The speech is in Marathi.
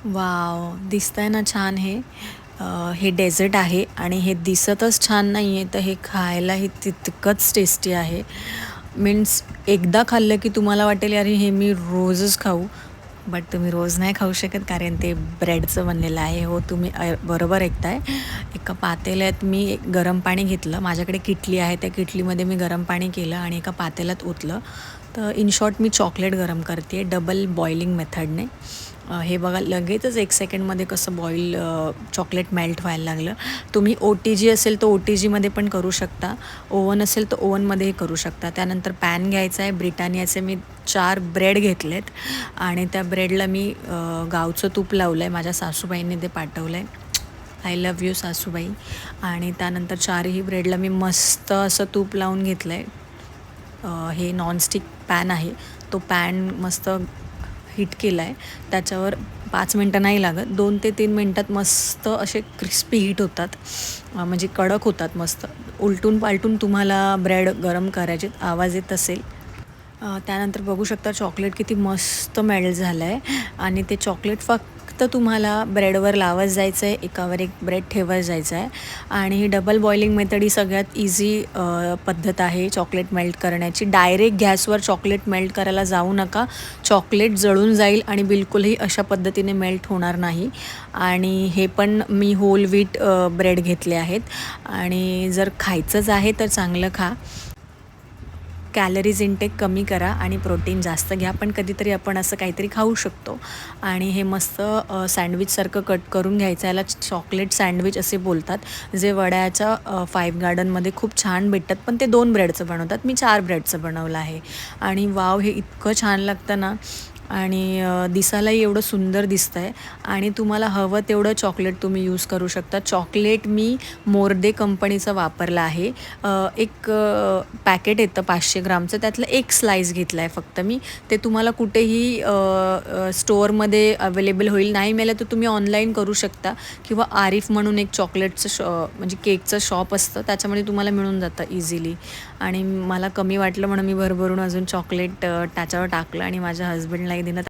वॉव! दिसतंय ना छान हे. हे डेझर्ट आहे आणि हे दिसतच छान नाही आहे, तर हे खायलाही तितकंच टेस्टी आहे. मीन्स एकदा खाल्लं की तुम्हाला वाटेल, "अरे, हे मी रोजच खाऊ." बट तुम्ही रोज नाही खाऊ शकत कारण ते ब्रेडचं बनलेलं आहे. हो, तुम्ही बरोबर ऐकताय. एका पातेल्यात मी गरम पाणी घेतलं. माझ्याकडे किटली आहे, त्या किटलीमध्ये मी गरम पाणी केलं आणि एका पातेल्यात ओतलं. तर इन शॉर्ट मी चॉकलेट गरम करते डबल बॉइलिंग मेथडने. हे बघा लगेचच 1 सेकंडमध्ये कसं चॉकलेट मेल्ट व्हायला लागलं. तुम्ही OTG असेल तर OTGमध्ये पण करू शकता. ओव्हन असेल तर ओव्हनमध्येही करू शकता. त्यानंतर पॅन घ्यायचा आहे. ब्रिटानियाचे मी 4 ब्रेड घेतलेत आणि त्या ब्रेडला मी गावचं तूप लावलं आहे. माझ्या सासूबाईंनी ते पाठवलं आहे. आय लव्ह यू सासूबाई. आणि त्यानंतर 4ही ब्रेडला मी मस्त असं तूप लावून घेतलं आहे. हे नॉनस्टिक पॅन आहे. तो पॅन मस्त हीट केला आहे. त्याच्यावर 5 मिनटं नाही लागत, 2 ते 3 मिनटात मस्त असे क्रिस्पी हीट होतात. म्हणजे कडक होतात मस्त. उलटून पालटून तुम्हाला ब्रेड गरम करायचे, आवाज येत असेल. त्यानंतर बघू शकता चॉकलेट किती मस्त मेल्ट झालं आहे आणि ते चॉकलेट फक्त तुम्हाला ब्रेडवर लावत जायचं आहे, एकावर एक ब्रेड ठेवत जायचं आहे. आणि ही डबल बॉइलिंग मेथड ही सगळ्यात इझी पद्धत आहे चॉकलेट मेल्ट करण्याची. डायरेक्ट गॅसवर चॉकलेट मेल्ट करायला जाऊ नका. चॉकलेट जळून जाईल आणि बिलकुलही अशा पद्धतीने मेल्ट होणार नाही. आणि हे पण मी होल व्हीट ब्रेड घेतले आहेत आणि जर खायचंच आहे तर चांगलं खा. कॅलरीज इंटेक कमी करा आणि प्रोटीन जास्त घ्या, पण कधीतरी आपण असं काहीतरी खाऊ शकतो. आणि हे मस्त सँडविचसारखं कट करून घ्यायचं. याला चॉकलेट सँडविच असे बोलतात, जे वड्याच्या 5 गार्डनमध्ये खूप छान भेटतात. पण ते 2 ब्रेडचं बनवतात, मी 4 ब्रेडचं बनवलं आहे. आणि वाव, हे इतकं छान लागतं ना आणि दिसायलाही एवढं सुंदर दिसतं आहे. आणि तुम्हाला हवं तेवढं चॉकलेट तुम्ही यूज करू शकता. चॉकलेट मी मोर्दे कंपनीचं वापरलं आहे. एक पॅकेट येतं 500 ग्रामचं, त्यातलं एक स्लाईस घेतला आहे फक्त मी. ते तुम्हाला कुठेही स्टोअरमध्ये अवेलेबल होईल. नाही मिळालं तर तुम्ही ऑनलाईन करू शकता किंवा आरिफ म्हणून एक चॉकलेटचं म्हणजे केकचं शॉप असतं, त्याच्यामध्ये तुम्हाला मिळून जातं इझिली. आणि मला कमी वाटलं म्हणून मी भरभरून अजून चॉकलेट त्याच्यावर टाकलं आणि माझ्या हस्बंडलाही दिलं.